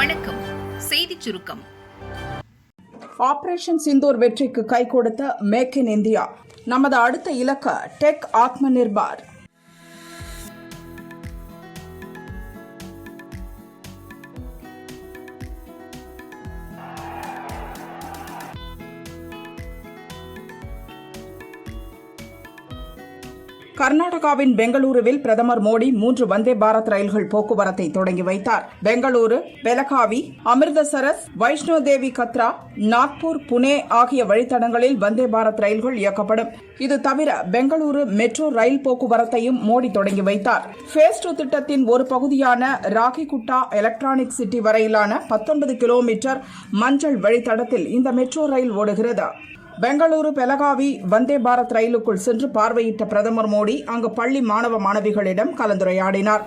வணக்கம். செய்திச் சுருக்கம். ஆபரேஷன் சிந்தூர் வெற்றிக்கு கை கொடுத்த மேக் இன் இந்தியா. நமது அடுத்த இலக்கு டெக் ஆத்ம நிர்பார். கர்நாடகாவின் பெங்களூருவில் பிரதமர் மோடி 3 வந்தே பாரத் ரயில்கள் போக்குவரத்தை தொடங்கி வைத்தார். பெங்களூரு, பெலகாவி, அமிர்தசரஸ், வைஷ்ணோ தேவி கத்ரா, நாக்பூர், புனே ஆகிய வழித்தடங்களில் வந்தே பாரத் ரயில்கள் இயக்கப்படும். இது தவிர பெங்களூரு மெட்ரோ ரயில் போக்குவரத்தையும் மோடி தொடங்கி வைத்தார். ஃபேஸ் 2 திட்டத்தின் ஒரு பகுதியான ராகிகுட்டா எலக்ட்ரானிக் சிட்டி வரையிலான 19 கிலோமீட்டர் மஞ்சள் வழித்தடத்தில் இந்த மெட்ரோ ரயில் ஓடுகிறது. பெங்களூரு பெலகாவி வந்தே பாரத் ரயிலுக்குள் சென்று பார்வையிட்ட பிரதமர் மோடி அங்கு பள்ளி மாணவ மாணவிகளிடம் கலந்துரையாடினார்.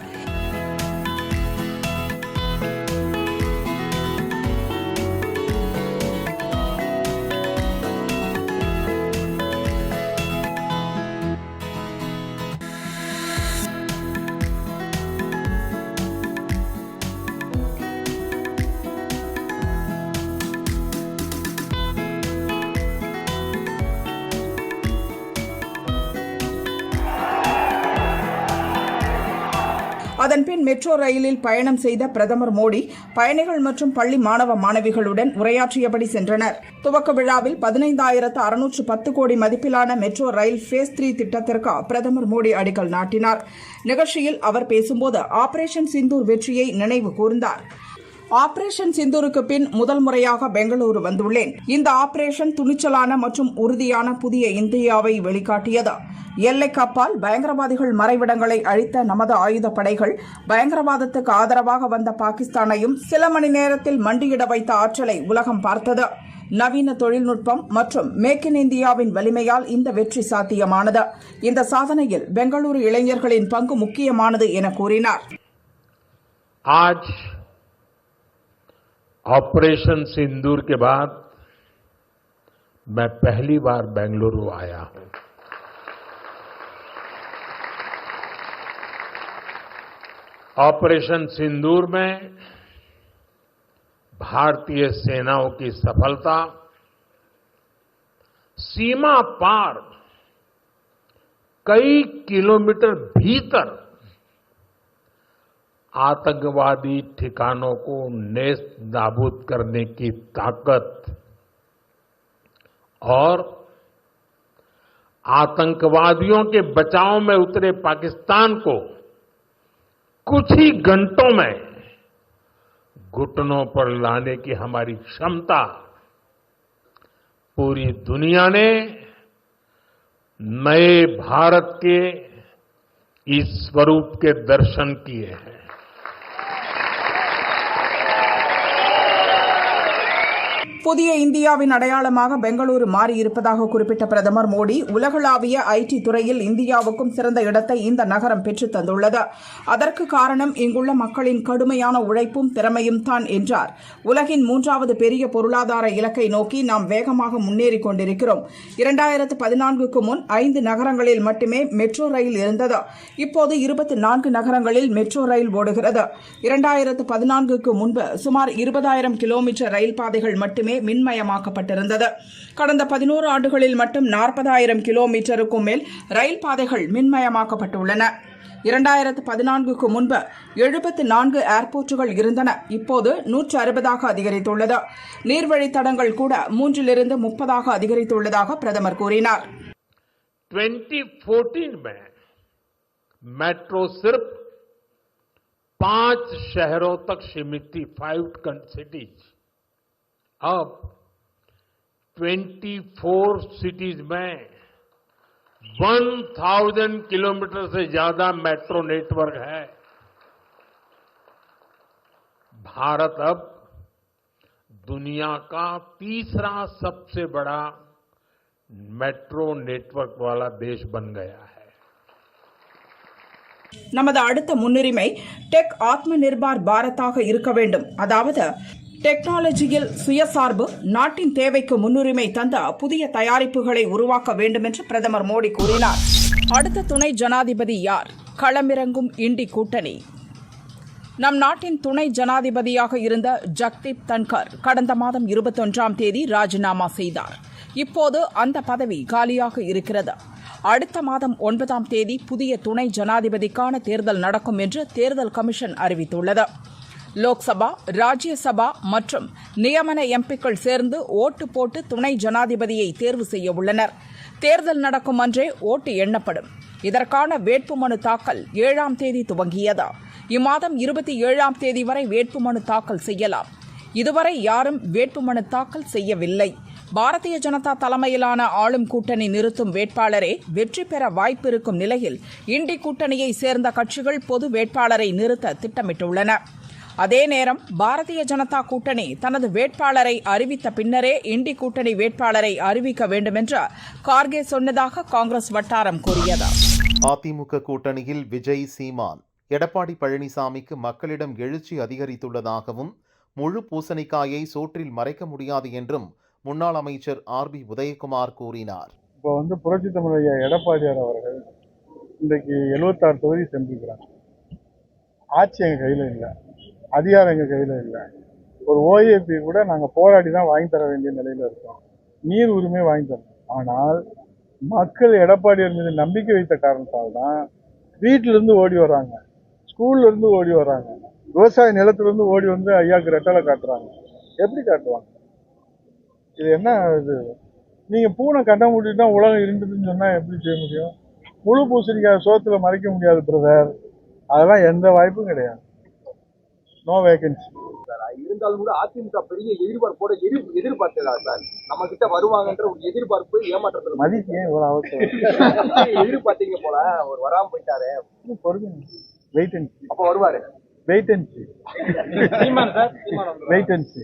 அதன்பின் மெட்ரோ ரயிலில் பயணம் செய்த பிரதமர் மோடி பயணிகள் மற்றும் பள்ளி மாணவ மாணவிகளுடன் உரையாற்றியபடி சென்றனர். துவக்க விழாவில் 15,610 கோடி மதிப்பிலான மெட்ரோ ரயில் ஃபேஸ் 3 திட்டத்திற்கு பிரதமர் மோடி அடிக்கல் நாட்டினார். நிகழ்ச்சியில் அவர் பேசும்போது ஆபரேஷன் சிந்தூர் வெற்றியை நினைவு கூர்ந்தார். ஆபரேஷன் சிந்தூருக்கு பின் முதல் முறையாக பெங்களூரு வந்துள்ளேன். இந்த ஆபரேஷன் துணிச்சலான மற்றும் உறுதியான புதிய இந்தியாவை வெளிக்காட்டியது. எல்லைக்கு அப்பால் பயங்கரவாதிகள் மறைவிடங்களை அழித்த நமது ஆயுதப்படைகள் பயங்கரவாதத்துக்கு ஆதரவாக வந்த பாகிஸ்தானையும் சில மணி நேரத்தில் மண்டியிட வைத்த ஆற்றலை உலகம் பார்த்தது. நவீன தொழில்நுட்பம் மற்றும் மேக் இன் இந்தியாவின் வலிமையால் இந்த வெற்றி சாத்தியமானது. இந்த சாதனையில் பெங்களூரு இளைஞர்களின் பங்கு முக்கியமானது என கூறினார். ऑपरेशन सिंदूर के बाद मैं पहली बार बेंगलुरु आया हूं. ऑपरेशन सिंदूर में भारतीय सेनाओं की सफलता सीमा पार कई किलोमीटर भीतर आतंकवादी ठिकानों को नेस्त नाबूद करने की ताकत और आतंकवादियों के बचाव में उतरे पाकिस्तान को कुछ ही घंटों में घुटनों पर लाने की हमारी क्षमता पूरी दुनिया ने नए भारत के इस स्वरूप के दर्शन किए हैं. புதிய இந்தியாவின் அடையாளமாக பெங்களூரு மாறியிருப்பதாக குறிப்பிட்ட பிரதமர் மோடி உலகளாவிய ஐடி துறையில் இந்தியாவுக்கும் சிறந்த இடத்தை இந்த நகரம் பெற்றுத் தந்துள்ளது. அதற்கு காரணம் இங்குள்ள மக்களின் கடுமையான உழைப்பும் திறமையும் தான் என்றார். உலகின் 3வது பெரிய பொருளாதார இலக்கை நோக்கி நாம் வேகமாக முன்னேறிக் கொண்டிருக்கிறோம். 2014க்கு முன் 5 நகரங்களில் மட்டுமே மெட்ரோ ரயில் இருந்தது. இப்போது 24 நகரங்களில் மெட்ரோ ரயில் ஓடுகிறது. 2014க்கு முன்பு சுமார் 20,000 கிலோமீட்டர் ரயில் பாதைகள் மட்டுமே மின்மயமாக்கப்பட்டிருந்தது. கடந்த 11 ஆண்டுகளில் மட்டும் 40,000 கிலோமீட்டருக்கும் மேல் ரயில் பாதைகள் மின்மயமாக்கப்பட்டுள்ளன. 2014க்கு முன்பு 74 ஏர்போர்ட்டுகள் இருந்தன. இப்போது 160 அதிகரித்துள்ளது. நீர்வழித்தடங்கள் கூட 3 to 30 அதிகரித்துள்ளதாக பிரதமர் கூறினார். 2014 में मेट्रो सिर्फ 5 शहरों तक सीमित थी, 5 cities. अब 24 सिटीज में 1,000 किलोमीटर से ज्यादा मेट्रो नेटवर्क है. भारत अब दुनिया का तीसरा सबसे बड़ा मेट्रो नेटवर्क वाला देश बन गया है. நமது அடுத்த முன்னுரிமை டெக் ஆத்ம நிர்பார் பாரதாக இருக்க வேண்டும். அதாவது டெக்னாலஜியில் சுயசார்பு, நாட்டின் தேவைக்கு முன்னுரிமை தந்த புதிய தயாரிப்புகளை உருவாக்க வேண்டும் என்று பிரதமர் மோடி கூறினார். அடுத்த துணை ஜனாதிபதி யார்? களமிறங்கும் இண்டி கூட்டணி. நம் நாட்டின் துணை ஜனாதிபதியாக இருந்த ஜக்தீப் தன்கர் கடந்த மாதம் 21ஆம் தேதி ராஜினாமா செய்தார். இப்போது அந்த பதவி காலியாக இருக்கிறது. அடுத்த மாதம் 9ஆம் தேதி புதிய துணை ஜனாதிபதிக்கான தேர்தல் நடக்கும் என்று தேர்தல் கமிஷன் அறிவித்துள்ளது. லோக்சபா, ராஜ்யசபா மற்றும் நியமன எம்பிக்கள் சேர்ந்து ஓட்டு போட்டு துணை ஜனாதிபதியை தேர்வு செய்ய உள்ளனர். தேர்தல் நடக்கும் அன்றே ஓட்டு எண்ணப்படும். இதற்கான வேட்புமனு தாக்கல் 7ஆம் தேதி துவங்கியது. இம்மாதம் 27ஆம் தேதி வரை வேட்புமனு தாக்கல் செய்யலாம். இதுவரை யாரும் வேட்புமனு தாக்கல் செய்யவில்லை. பாரதிய ஜனதா தலைமையிலான ஆளும் கூட்டணி நிறுத்தும் வேட்பாளரே வெற்றி பெற வாய்ப்பிருக்கும் நிலையில் இண்டி கூட்டணியை சேர்ந்த கட்சிகள் பொது வேட்பாளரை நிறுத்த திட்டமிட்டுள்ளன. அதே நேரம் பாரதிய ஜனதா கூட்டணி தனது வேட்பாளரை அறிவித்த பின்னரே இண்டி கூட்டணி வேட்பாளரை அறிவிக்க வேண்டுமென்று கார்கே சொன்னதாக காங்கிரஸ் வட்டாரம் கூறியது. அதிமுக கூட்டணியில் விஜய், சீமான், எடப்பாடி பழனிசாமிக்கு மக்களிடம் எழுச்சி அதிகரித்துள்ளதாகவும் முழு பூசணிக்காயை சோற்றில் மறைக்க முடியாது என்றும் முன்னாள் அமைச்சர் RB உதயகுமார் கூறினார். இப்போ புரட்சி தமிழ் எடப்பாடியார் அவர்கள் இன்றைக்கு 76 தொகுதி சென்றிருக்கிறாங்க. ஆட்சி எங்கள் கையில் இல்லை, அதிகாரம் எங்கள் கையில் இல்லை. ஒரு OAP கூட நாங்கள் போராடி தான் வாங்கி தர வேண்டிய நிலையில் இருக்கோம். நீர் உரிமை வாங்கி தரணும். ஆனால் மக்கள் எடப்பாடியார் மீது நம்பிக்கை வைத்த காரணத்தால் தான் வீட்டிலிருந்து ஓடி வர்றாங்க, ஸ்கூல்ல இருந்து ஓடி வர்றாங்க, விவசாய நிலத்திலிருந்து ஓடி வந்து ஐயாவுக்கு ரெட்டலை காட்டுறாங்க. எப்படி காட்டுவாங்க? இது என்ன இது? நீங்க பூனை கட்ட முடியும்னா உலகம் இருந்துன்னு சொன்னா எப்படி செய்ய முடியும்? முழு பூசணிக்காய் சோத்துல மறைக்க முடியாது பிரதர். அதெல்லாம் எந்த வாய்ப்பும் கிடையாது. No vacancy. இருந்தாலும் கூட அதிமுக பெரிய எதிர்பார்ப்போட எதிர்பார்த்ததா சார்? நம்ம கிட்ட வருவாங்கன்ற ஒரு எதிர்பார்ப்பு ஏமாற்றத்தில் மதிப்பு ஏன் இவ்வளவு அவசியம்? எதிர்பார்த்தீங்க போல, ஒரு வராம போயிட்டாரு. Wait and see. அப்ப வருவாரு. Wait and see. Wait and see.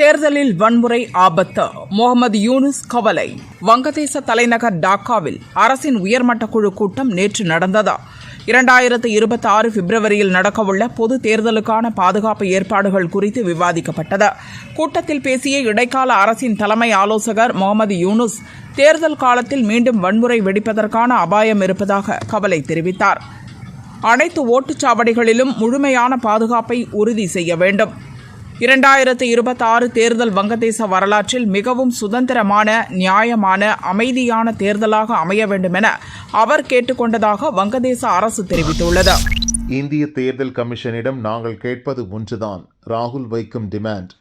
தேர்தலில் வன்முறை ஆபத்து. முகமது யூனுஸ் கவலை. வங்கதேச தலைநகர் டாக்காவில் அரசின் உயர்மட்ட குழு கூட்டம் நேற்று நடந்தது. 2026 பிப்ரவரியில் நடக்கவுள்ள பொது தேர்தலுக்கான பாதுகாப்பு ஏற்பாடுகள் குறித்து விவாதிக்கப்பட்டது. கூட்டத்தில் பேசிய இடைக்கால அரசின் தலைமை ஆலோசகர் முகமது யூனுஸ் தேர்தல் காலத்தில் மீண்டும் வன்முறை வெடிப்பதற்கான அபாயம் இருப்பதாக கவலை தெரிவித்தார். அனைத்து ஓட்டுச்சாவடிகளிலும் முழுமையான பாதுகாப்பை உறுதி செய்ய வேண்டும். 2026 தேர்தல் வங்கதேச வரலாற்றில் மிகவும் சுதந்திரமான, நியாயமான, அமைதியான தேர்தலாக அமைய வேண்டும் என அவர் கேட்டுக்கொண்டதாக வங்கதேச அரசு தெரிவித்துள்ளது. இந்திய தேர்தல் கமிஷனிடம் நாங்கள் கேட்பது ஒன்றுதான், ராகுல் வைக்கும் டிமாண்ட்.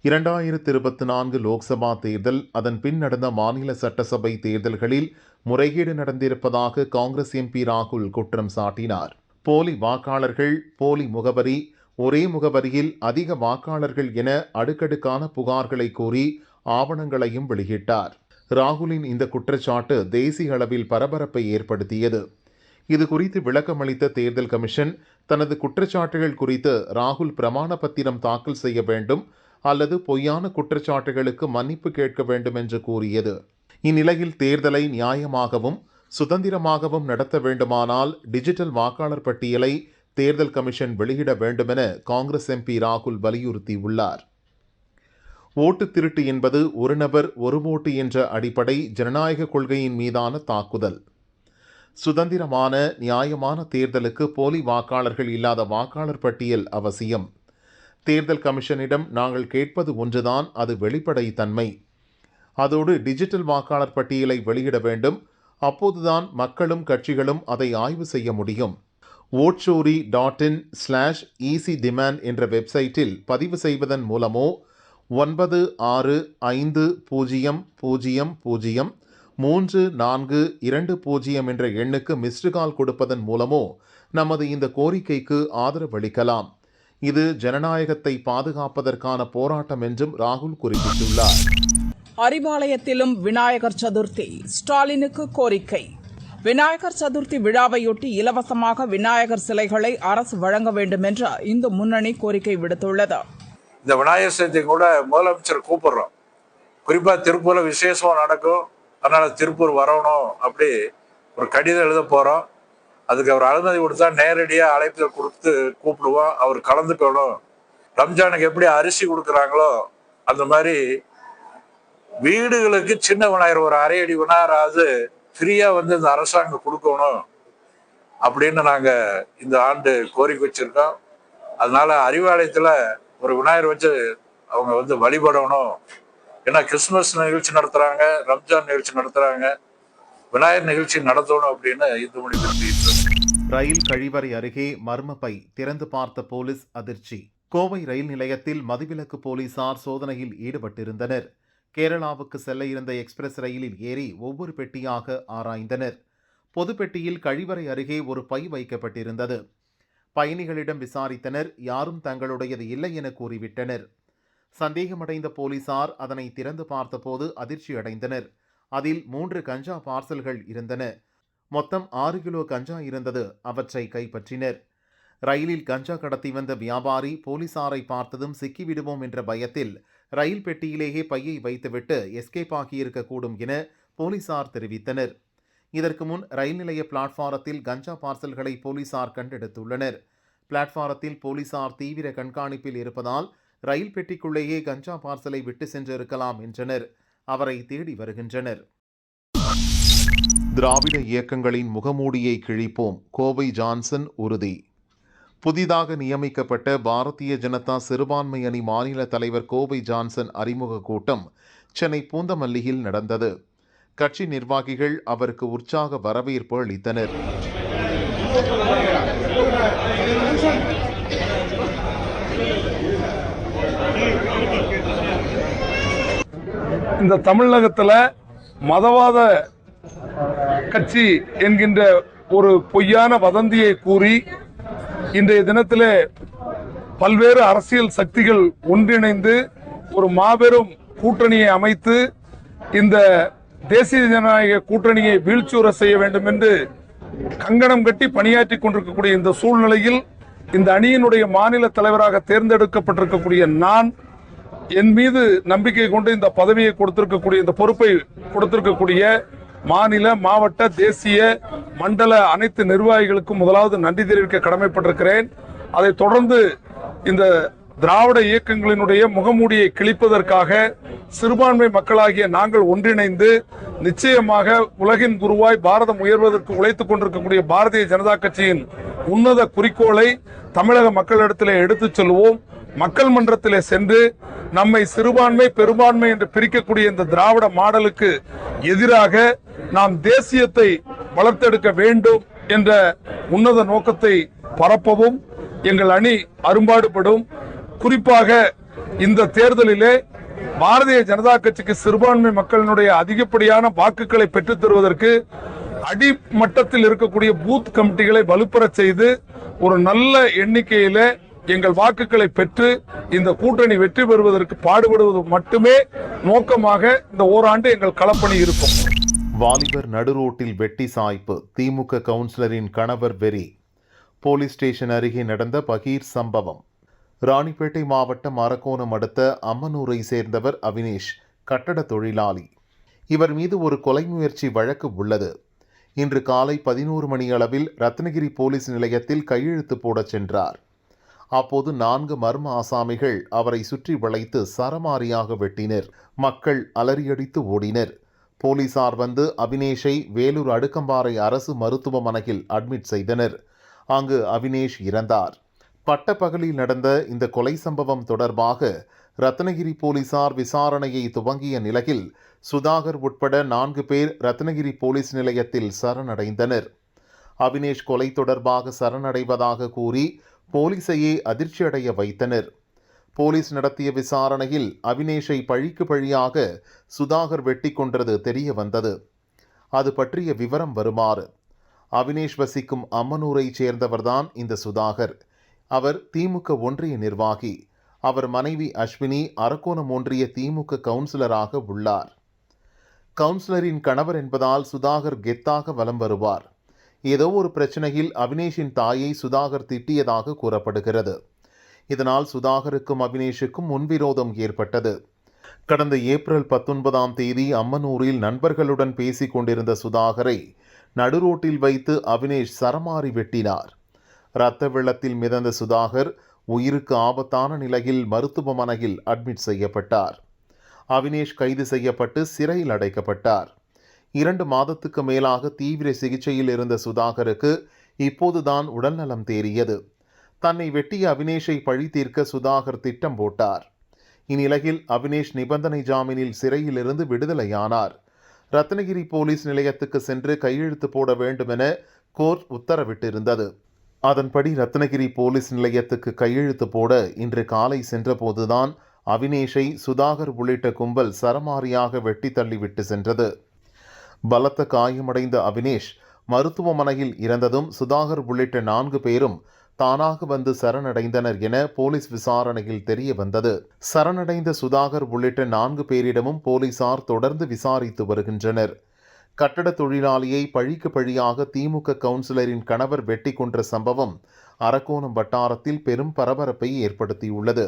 2024 லோக்சபா தேர்தல், அதன் பின் நடந்த மாநில சட்டசபை தேர்தல்களில் முறைகேடு நடந்திருப்பதாக காங்கிரஸ் MP ராகுல் குற்றம் சாட்டினார். போலி வாக்காளர்கள், போலி முகவரி, ஒரே முகவரியில் அதிக வாக்காளர்கள் என அடுக்கடுக்கான புகார்களை கூறி ஆவணங்களையும் வெளியிட்டார். ராகுலின் இந்த குற்றச்சாட்டு தேசிய அளவில் பரபரப்பை ஏற்படுத்தியது. இது குறித்து விளக்கமளித்த தேர்தல் கமிஷன், தனது குற்றச்சாட்டுகள் குறித்து ராகுல் பிரமாண பத்திரம் தாக்கல் செய்ய வேண்டும் அல்லது பொய்யான குற்றச்சாட்டுகளுக்கு மன்னிப்பு கேட்க வேண்டும் என்று கூறியது. இந்நிலையில் தேர்தலை நியாயமாகவும் சுதந்திரமாகவும் நடத்த வேண்டுமானால் டிஜிட்டல் வாக்காளர் பட்டியலை தேர்தல் கமிஷன் வெளியிட வேண்டுமென காங்கிரஸ் MP ராகுல் வலியுறுத்தியுள்ளார். ஓட்டு திருட்டு என்பது ஒரு நபர் ஒரு ஓட்டு என்ற அடிப்படை ஜனநாயக கொள்கையின் மீதான தாக்குதல். சுதந்திரமான, நியாயமான தேர்தலுக்கு போலி வாக்காளர்கள் இல்லாத வாக்காளர் பட்டியல் அவசியம். தேர்தல் கமிஷனிடம் நாங்கள் கேட்பது ஒன்றுதான், அது வெளிப்படைத்தன்மை. அதோடு டிஜிட்டல் வாக்காளர் பட்டியலை வெளியிட வேண்டும். அப்போதுதான் மக்களும் கட்சிகளும் அதை ஆய்வு செய்ய முடியும். votechoori.in/easydemand என்ற வெப்சைட்டில் பதிவு செய்வதன் மூலமோ 9650003420 என்ற எண்ணுக்கு மிஸ்டு கால் கொடுப்பதன் மூலமோ நமது இந்த கோரிக்கைக்கு ஆதரவளிக்கலாம். இது ஜனநாயகத்தை பாதுகாப்பதற்கான போராட்டம் என்றும் ராகுல் குறிப்பிட்டுள்ளார். அறிவாலயத்திலும் விநாயகர் சதுர்த்தி, ஸ்டாலினுக்கு கோரிக்கை. விநாயகர் சதுர்த்தி விழாவையொட்டி இலவசமாக விநாயகர் சிலைகளை அரசு வழங்க வேண்டும் என்று இந்து முன்னணி கோரிக்கை விடுத்துள்ளது. இந்த விநாயகர் சதுர்த்தி கூட முதலமைச்சர் கூப்பிடுறோம். குறிப்பா திருப்பூர்ல விசேஷமா நடக்கும், அதனால திருப்பூர் வரணும் அப்படி ஒரு கடிதம் எழுத போறோம். அதுக்கு அவர் அனுமதி கொடுத்தா நேரடியாக அழைப்பு கொடுத்து கூப்பிடுவோம். அவர் கலந்துக்கணும். ரம்ஜானுக்கு எப்படி அரிசி கொடுக்குறாங்களோ அந்த மாதிரி வீடுகளுக்கு சின்ன விநாயகர், ஒரு அரை அடி விநாயகராவது ஃப்ரீயா இந்த அரசாங்கம் கொடுக்கணும் அப்படின்னு நாங்க இந்த ஆண்டு கோரிக்கை வச்சிருக்கோம். அதனால அறிவாலயத்துல ஒரு விநாயகர் வச்சு அவங்க வழிபடணும். ஏன்னா கிறிஸ்துமஸ் நிகழ்ச்சி நடத்துறாங்க, ரம்ஜான் நிகழ்ச்சி நடத்துறாங்க, விநாயகர் நிகழ்ச்சி நடத்தணும் அப்படின்னு இந்து மொழி ரயில் கழிவறை அருகே மர்ம பை திறந்து பார்த்த போலீஸ் அதிர்ச்சி. கோவை ரயில் நிலையத்தில் மதுவிலக்கு போலீசார் சோதனையில் ஈடுபட்டிருந்தனர். கேரளாவுக்கு செல்ல இருந்த எக்ஸ்பிரஸ் ரயிலில் ஏறி ஒவ்வொரு பெட்டியாக ஆராய்ந்தனர். பொது பெட்டியில் கழிவறை அருகே ஒரு பை வைக்கப்பட்டிருந்தது. பயணிகளிடம் விசாரித்தனர். யாரும் தங்களுடையது இல்லை என கூறிவிட்டனர். சந்தேகமடைந்த போலீசார் அதனை திறந்து பார்த்தபோது அதிர்ச்சி அடைந்தனர். அதில் 3 கஞ்சா பார்சல்கள் இருந்தன. மொத்தம் 6 கிலோ கஞ்சா இருந்தது. அவற்றை கைப்பற்றினர். ரயிலில் கஞ்சா கடத்தி வந்த வியாபாரி போலீசாரை பார்த்ததும் சிக்கிவிடுவோம் என்ற பயத்தில் ரயில் பெட்டியிலேயே பையை வைத்துவிட்டு எஸ்கேப் ஆகியிருக்கக்கூடும் என போலீசார் தெரிவித்தனர். இதற்கு முன் ரயில் நிலைய பிளாட்பாரத்தில் கஞ்சா பார்சல்களை போலீசார் கண்டெடுத்துள்ளனர். பிளாட்பாரத்தில் போலீசார் தீவிர கண்காணிப்பில் இருப்பதால் ரயில் பெட்டிக்குள்ளேயே கஞ்சா பார்சலை விட்டு சென்றிருக்கலாம் என்றனர். அவரை தேடி வருகின்றனர். திராவிட இயக்கங்களின் முகமூடியை கிழிப்போம், கோவை ஜான்சன் உறுதி. புதிதாக நியமிக்கப்பட்ட பாரதிய ஜனதா சிறுபான்மை அணி மாநில தலைவர் கோவை ஜான்சன் அறிமுக கூட்டம் சென்னை பூந்தமல்லியில் நடந்தது. கட்சி நிர்வாகிகள் அவருக்கு உற்சாக வரவேற்பு அளித்தனர். இந்த தமிழகத்துல மதவாத கட்சி என்கின்ற ஒரு பொய்யான வதந்தியை கூறி இன்றைய தினத்திலே பல்வேறு அரசியல் சக்திகள் ஒன்றிணைந்து ஒரு மாபெரும் கூட்டணியை அமைத்து இந்த தேசிய ஜனநாயக கூட்டணியை வீழ்ச்சியுற செய்ய வேண்டும் என்று கங்கணம் கட்டி பணியாற்றி கொண்டிருக்கக்கூடிய இந்த சூழ்நிலையில் இந்த அணியினுடைய மாநில தலைவராக தேர்ந்தெடுக்கப்பட்டிருக்கக்கூடிய நான் என் மீது நம்பிக்கை கொண்டு இந்த பதவியை கொடுத்திருக்கக்கூடிய இந்த பொறுப்பை கொடுத்திருக்கக்கூடிய மாநில, மாவட்ட, தேசிய, மண்டல அனைத்து நிர்வாகிகளுக்கும் முதலாவது நன்றி தெரிவிக்க கடமைப்பட்டிருக்கிறேன். அதை தொடர்ந்து இந்த திராவிட இயக்கங்களினுடைய முகமூடியை கிழிப்பதற்காக சிறுபான்மை மக்களாகிய நாங்கள் ஒன்றிணைந்து நிச்சயமாக உலகின் குருவாய் பாரதம் உயர்வதற்கு உழைத்துக் கொண்டிருக்கக்கூடிய பாரதிய ஜனதா கட்சியின் உன்னத குறிக்கோளை தமிழக மக்களிடத்திலே எடுத்துச் செல்வோம். மக்கள் மன்றத்திலே சென்று நம்மை சிறுபான்மை பெரும்பான்மை என்று பிரிக்கக்கூடிய இந்த திராவிட மாடலுக்கு எதிராக நாம் தேசியத்தை வளர்த்தெடுக்க வேண்டும் என்ற உன்னத நோக்கத்தை பரப்பவும் எங்கள் அணி அரும்பாடுபடும். குறிப்பாக இந்த தேர்தலிலே பாரதிய ஜனதா கட்சிக்கு சிறுபான்மை மக்களினுடைய அதிகப்படியான வாக்குகளை பெற்றுத் தருவதற்கு அடிமட்டத்தில் இருக்கக்கூடிய பூத் கமிட்டிகளை வலுப்பெறச் செய்து ஒரு நல்ல எண்ணிக்கையில எங்கள் வாக்குகளை பெற்று இந்த கூட்டணி வெற்றி பெறுவதற்கு பாடுபடுவது மட்டுமே நோக்கமாக இந்த ஓராண்டு எங்கள் களப்பணி இருக்கும். வாலிபர் நடுரோட்டில் வெட்டி சாய்ப்பு, திமுக கவுன்சிலரின் கணவர் வெறி. போலீஸ் ஸ்டேஷன் அருகே நடந்த பகீர் சம்பவம். ராணிப்பேட்டை மாவட்டம் அரக்கோணம் அடுத்த அம்மனூரை சேர்ந்தவர் அவினேஷ், கட்டட தொழிலாளி. இவர் மீது ஒரு கொலை முயற்சி வழக்கு உள்ளது. இன்று காலை 11 மணி அளவில் ரத்னகிரி போலீஸ் நிலையத்தில் கையெழுத்து போடச் சென்றார். அப்போது 4 மர்ம ஆசாமிகள் அவரை சுற்றி வளைத்து சரமாரியாக வெட்டினர். மக்கள் அலறியடித்து ஓடினர். போலீசார் வந்து அவினேஷை வேலூர் அடுக்கம்பாறை அரசு மருத்துவமனையில் அட்மிட் செய்தனர். அங்கு அவினேஷ் இறந்தார். பட்டப்பகலில் நடந்த இந்த கொலை சம்பவம் தொடர்பாக ரத்னகிரி போலீசார் விசாரணையை துவங்கிய நிலையில் சுதாகர் உட்பட 4 பேர் ரத்னகிரி போலீஸ் நிலையத்தில் சரணடைந்தனர். அவினேஷ் கொலை தொடர்பாக சரணடைவதாக கூறி போலீசையே அதிர்ச்சியடைய வைத்தனர். போலீஸ் நடத்திய விசாரணையில் அவினேஷை பழிக்கு பழியாக சுதாகர் வெட்டி கொன்றது தெரிய வந்தது. அது பற்றிய விவரம் வருமாறு. அவினேஷ் வசிக்கும் அம்மனூரைச் சேர்ந்தவர்தான் இந்த சுதாகர். அவர் திமுக ஒன்றிய நிர்வாகி. அவர் மனைவி அஸ்வினி அரக்கோணம் ஒன்றிய திமுக கவுன்சிலராக உள்ளார். கவுன்சிலரின் கணவர் என்பதால் சுதாகர் கெத்தாக வலம் வருவார். ஏதோ ஒரு பிரச்சனையில் அவினேஷின் தாயை சுதாகர் திட்டியதாக கூறப்படுகிறது. இதனால் சுதாகருக்கும் அவினேஷுக்கும் முன்விரோதம் ஏற்பட்டது. கடந்த ஏப்ரல் 19ஆம் தேதி அம்மனூரில் நண்பர்களுடன் பேசிக் கொண்டிருந்த சுதாகரை நடுரோட்டில் வைத்து அவினேஷ் சரமாரி வெட்டினார். இரத்த வெள்ளத்தில் மிதந்த சுதாகர் உயிருக்கு ஆபத்தான நிலையில் மருத்துவமனையில் அட்மிட் செய்யப்பட்டார். அவினேஷ் கைது செய்யப்பட்டு சிறையில் அடைக்கப்பட்டார். 2 மாதத்துக்கு மேலாக தீவிர சிகிச்சையில் இருந்த சுதாகருக்கு இப்போதுதான் உடல்நலம் தேறியது. தன்னை வெட்டிய அவினேஷை பழி தீர்க்க சுதாகர் திட்டம் போட்டார். இந்நிலையில் அவினேஷ் நிபந்தனை ஜாமீனில் சிறையிலிருந்து விடுதலையானார். ரத்னகிரி போலீஸ் நிலையத்துக்கு சென்று கையெழுத்து போட வேண்டும் என கோர்ட் உத்தரவிட்டிருந்தது. அதன்படி ரத்னகிரி போலீஸ் நிலையத்துக்கு கையெழுத்து போட இன்று காலை சென்றபோதுதான் அவினேஷை சுதாகர் உள்ளிட்ட கும்பல் சரமாரியாக வெட்டி தள்ளிவிட்டு சென்றது. பலத்த காயமடைந்த அவினேஷ் மருத்துவமனையில் இறந்ததும் சுதாகர் உள்ளிட்ட 4 பேரும் தானாக வந்து சரணடைந்தனர் என போலீஸ் விசாரணையில் தெரிய வந்தது. சரணடைந்த சுதாகர் உள்ளிட்ட 4 பேரிடமும் போலீசார் தொடர்ந்து விசாரித்து வருகின்றனர். கட்டட தொழிலாளியை பழிக்கு பழியாக திமுக கவுன்சிலரின் கணவர் வெட்டி கொன்ற சம்பவம் அரக்கோணம் வட்டாரத்தில் பெரும் பரபரப்பை ஏற்படுத்தியுள்ளது.